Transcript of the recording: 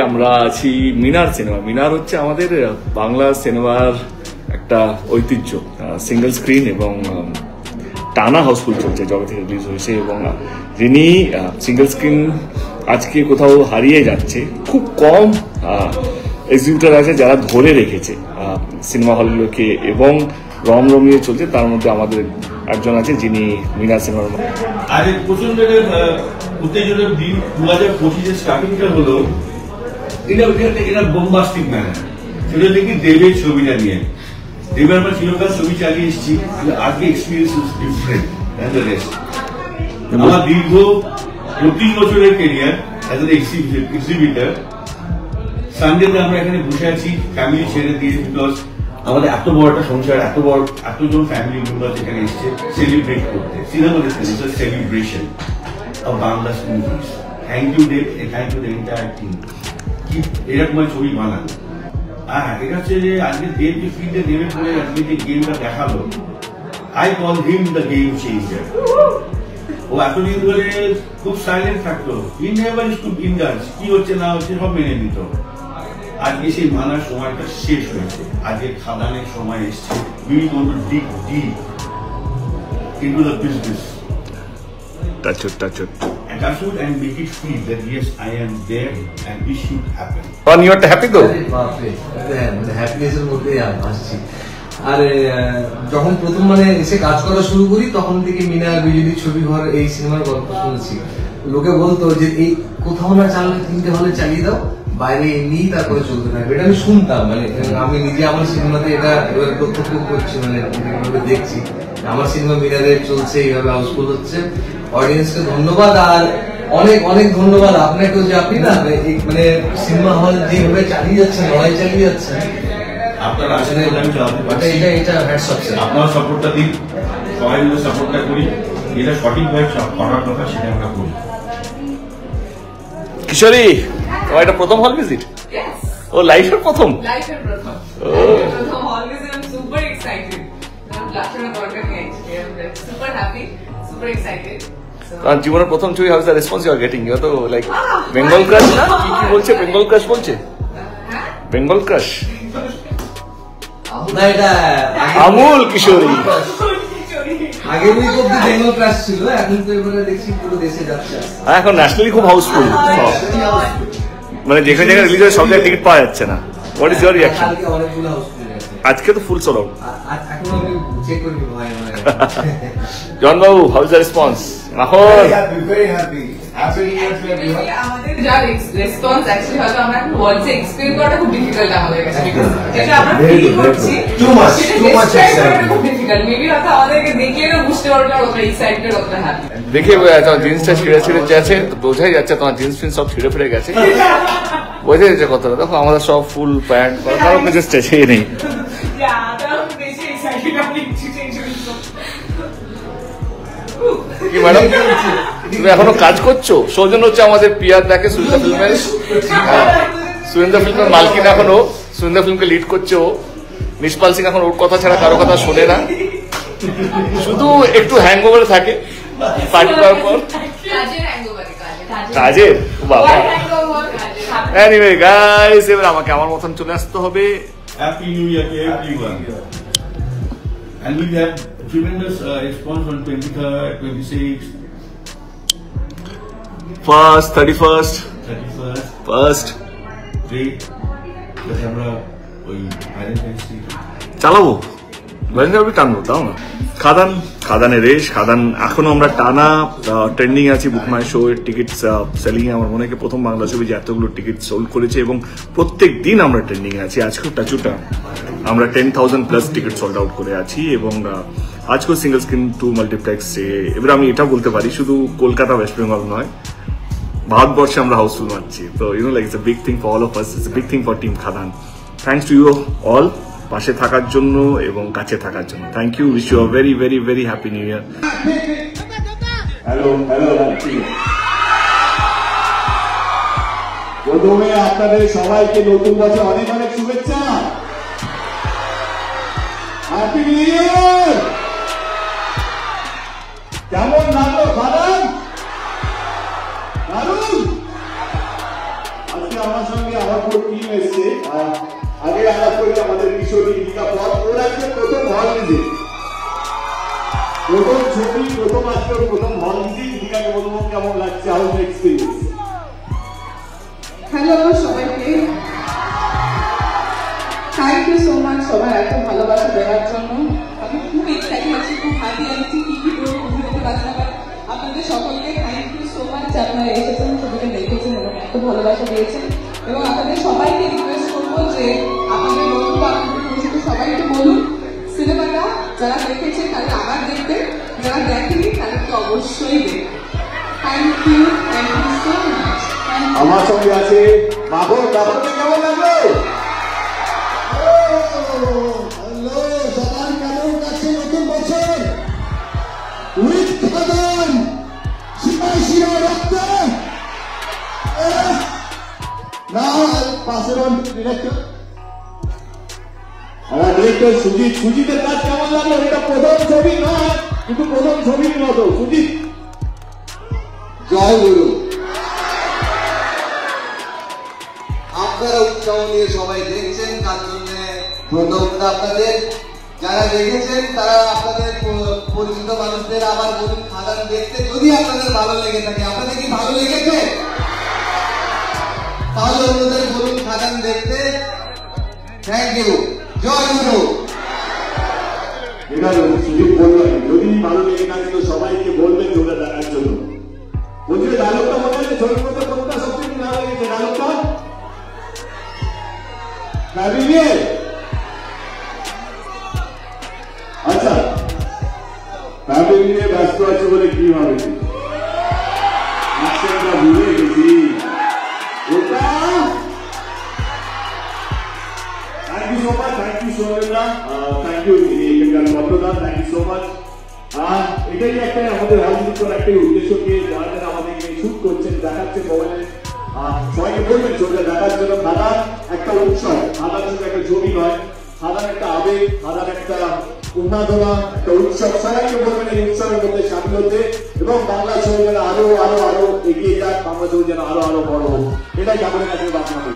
আমরা আছি মিনার সিনেমা। মিনার হচ্ছে আমাদের বাংলা সিনেমার একটা ঐতিহ্য, সিঙ্গেল স্ক্রিন এবং টানা হাউসফুল চলছে জবে থেকে রিলিজ হয়েছে। এবং যিনি সিঙ্গেল স্ক্রিন আজকে কোথাও হারিয়ে যাচ্ছে, খুব কম এক্সিকিউটর আছে যারা ধরে রেখেছে সিনেমা হলগুলোকে এবং রমরমিয়ে চলছে। তার মধ্যে আমাদের একজন আছে যিনি মিনার সিনেমার আজ প্রচন্ড উত্তেজনার দিন 2025 স্টার্টিংটা হলো এটা বোম্বাস্টিক ম্যানার। সেটা দেখি দেবের ছবিটা নিয়ে, দেবের আমরা চিরকাল ছবি চালিয়ে এসেছি, আজকে experience is different than the rest. আমার দীর্ঘ 25 বছরের ক্যারিয়ার অ্যাজ এন এক্সিবিটর, সানডেতে আমরা এখানে বসে আছি ফ্যামিলি ছেড়ে দিয়ে, বিকজ আমাদের এত বড় একটা সংসার, এতজন ফ্যামিলি মেম্বার এখানে এসছে সেলিব্রেট করতে। Cinema celebration of Bangla movies. Thank you Dev, thank you the entire team. কি এরকম ছবি বানানো। আর এটা হচ্ছে যে আজকে দেব যে ফিল্ডে নেমে পড়ে আজকে যে গেমটা দেখালো, I call him the game changer. ও এতদিন ধরে খুব সাইলেন্ট থাকতো, he never used to indulge, কি হচ্ছে না হচ্ছে সব মেনে নিত। আজকে সেই মানার সময়টা শেষ হয়েছে, আজকে খাদানের সময় এসছে। We want to ডিগ deep into the business, touch it and make it feel that yes, I am there and this should happen. And you are happy though? Happiness এর মধ্যে আসছি। আর যখন প্রথম এসে কাজ করা শুরু করি তখন থেকে মিনা বিজলি ছবি ঘর এই সিনেমার গল্প শুনেছি। লোকে বলতো যে এই কোথাও না চালালে 3টে হলে চালিয়ে দাও, বাইরে এমনি তারপরে চলতে থাকবে। এটা আমি শুনতাম, আমি নিজে আমার সিনেমাতে এটা প্রত্যক্ষ করছি, দেখছি আমার সিনেমা মিনারে চলছে, এইভাবে হাউসফুল হচ্ছে। অডিয়েন্সকে ধন্যবাদ, আর অনেক অনেক ধন্যবাদ আপনাকেও যে আপনি না সিনেমা হল যেভাবে চালিয়ে যাচ্ছেন, লড়াই চালিয়ে যাচ্ছেন। আপনারা আসলে আমি চালাতে পারছি, এটা হ্যাটস অফ স্যার। আপনারা সাপোর্টটা দিন, সবাই মিলে সাপোর্টটা করি, এটা সঠিকভাবে করার কথা সেটা আমরা করি। কিশোরী, তোমার এটা প্রথম হল ভিজিট? ও লাইফের প্রথম? লাইফের প্রথম হল visit. I am super excited. Super happy, super excited. কারণ জীবনের প্রথম ছবি, how is the response you are getting? You তো লাইক বেঙ্গল ক্রাশ না কি কি বলছে? বেঙ্গল ক্রাশ বলছে, বেঙ্গল ক্রাশ না, এটা আমুল কিশোরী। আগে উইক অব্দি বেঙ্গল ক্রাশ ছিল, এখন তো এবারে দেখছি পুরো দেশে যাচ্ছে। এখন ন্যাশনালি খুব হাউসফুল, যেখানে জায়গায় রিলিজ হয় সব জায়গায় টিকিট পাওয়া যাচ্ছে না। What is your reaction? অনেকগুলো হাউসফুল আজকে তো ফুল সোল্ড আউট। এখন আমি চেক করি ভাই। জন বাবু, how is the response? very happy আমাদের যা রেসপন্স অ্যাকচুয়ালি হয়তো আমরা এখন ওয়ার্ডসে এক্সপ্লেইন করাটা খুব ডিফিকাল্ট আমাদের কাছে, বিকজ যেটা আমরা ফিল করছি টু মাচ খুব ডিফিকাল্ট। মেবি হয়তো আমাদেরকে দেখলে না বুঝতে পারবে না কতটা এক্সাইটেড, কতটা হ্যাপি। দেখে তোমার জিন্সটা ছিঁড়ে ছিঁড়ে যাচ্ছে, বোঝাই যাচ্ছে তোমার জিন্স ফিন্স সব ছিঁড়ে ফিরে গেছে, বোঝাই যাচ্ছে কতটা। দেখো আমাদের সব ফুল প্যান্ট, কারো কিছু স্ট্রেচেই নেই। কি ম্যাডাম, তুমি এখনো কাজ করছো? সৌজন্য হচ্ছে আমাদের পিয়ার দেখে সুন্দর ফিল্মের মালকিন, এখনো সুন্দর ফিল্মকে লিড করছে ও। নিষ্পাল সিং এখন ওর কথা ছাড়া কারো কথা শোনে না, শুধু একটু হ্যাংওভারে থাকে পার্টি করার পর। কাজের বাবা। এনিওয়ে গাইস, এবার আমাকে আমার মতন চলে আসতে হবে। Happy new year to everyone. And we have tremendous response on 23rd, 26th, 1st, 31st, 1st আমরা ওই ভ্যালেন্টাইন্স ডে চালাবো, ভ্যালেন্টাইন টানবো, তাও না? খাদানের রেশ, খাদান এখনো আমরা টানা ট্রেন্ডিং আছি। বুক মাই শো এর টিকিট সেলিং এ আমার মনে হয় প্রথম বাংলা ছবি যে এতগুলো টিকিট সোল্ড করেছে, এবং প্রত্যেক দিন আমরা ট্রেন্ডিং এ আছি। আজকেও টাচুটা আমরা 10,000 প্লাস টিকিট সোল্ড আউট করে আছি, এবং আজকেও সিঙ্গল স্ক্রিন 2 মাল্টিপ্লেক্স। এবার আমি এটা বলতে পারি শুধু কলকাতা ওয়েস্ট বেঙ্গল নয়, ভারতবর্ষে আমরা হাউসফুল মারছি। তো like it's a big thing for all of us, it's a big thing for team Khadaan. Thanks to you all পাশে থাকার জন্য এবং কাছে থাকার জন্য। Thank you, wish you a very very very happy new year. Hello প্রথমে আপনাদের সবাইকে নতুন বছর অনেক অনেক শুভেচ্ছা। Happy new year. কেমন লাগলো খাদান? দারুণ। আজকে আমার সঙ্গে আমার পুরো টিম এসছে। আগে আলাপ করি আমাদের কিশোরী দীপিকা পল, ওর আজকে প্রথম হল ভিজিট, প্রথম ছবি, প্রথম আজকে প্রথম হল ভিজিট। দীপিকাকে বলবো কেমন লাগছে, হাউ এক্সপিরিয়েন্স? হ্যালো সবাইকে, থ্যাংক ইউ সো মাচ সবাই এত ভালোবাসা দেওয়ার জন্য। আমি খুব এক্সাইটেড আছি, খুব হ্যাপি আছি, কি কি বলবো বুঝতে পারছি না। আপনাদের সকলকে থ্যাংক ইউ সো মাচ, আপনারা এসেছেন, ছবিটা দেখেছেন এবং এত ভালোবাসা দিয়েছেন। এবং আপনাদের সবাইকে রিকোয়েস্ট করবো যে আপনাদের বন্ধু আপনাদের পরিচিত সবাইকে বলুন সিনেমাটা যারা দেখেছে তাদের আবার দেখতে, যারা দেখেনি তাদেরকে অবশ্যই দেখবে। Thank you so much. আমার সঙ্গে আছে মাখন। মাখনকে কেমন লাগলো? হ্যালো সবার কেমন কাছে নতুন বছর উইথ খাদান শিরা রক্তে। নাও পাসের অন টু ডিরেক্টর, আমার ডিরেক্টর সুজিত। সুজিতের কাজ কেমন লাগলো? এটা প্রথম ছবি নয়, কিন্তু প্রথম ছবির মতো। সুজিত জয় গুরু। আপনারা উৎসাহ নিয়ে সবাই দেখছেন, তার জন্য ধন্যবাদ আপনাদের। যারা দেখেছেন তারা আপনাদের পরিচিত মানুষদের আবার বলুন খাদান দেখতে, যদি আপনাদের ভালো লেগে থাকে। আপনাদের কি ভালো লেগেছে? তাহলে অন্যদের বলুন খাদান দেখতে। থ্যাংক ইউ, জয় গুরু। এটা সুজিত বলবেন, যদি ভালো লেগে থাকে তো সবাইকে বলবেন ছবিটা দেখার জন্য। বলছি ডায়লগটা মনে আছে? ছবির মধ্যে কোনটা সবচেয়ে ভালো লেগেছে ডায়লগটা? আচ্ছা, ফ্যামিলি নিয়ে ব্যস্ত আছে বলে কি ভাবেছি, ভুলে গেছি ওটা। Thank you so much, thank you সোহেলদা, থ্যাংক ইউ এখানকার ভদ্রদা, থ্যাংক ইউ সো মাচ। আর এটাই একটা আমাদের রাজনীতি করার একটা উদ্দেশ্যকে যারা যারা আমাদের শুট করছেন, দেখাচ্ছে মোবাইলে, সবাইকে বলবেন ছবিটা দেখার জন্য। খাদান একটা উৎসব, খাদান শুধু একটা ছবি নয়, খাদান একটা আবেগ, খাদান একটা উন্মাদনা, একটা উৎসব। সবাইকে বলবেন এই উৎসবের মধ্যে সামিল হতে এবং বাংলা ছবি যেন আরো আরো আরো এগিয়ে যাক, বাংলা ছবি যেন আরো আরো বড় হোক, এটাই আমাদের কাছে বাসনা করি।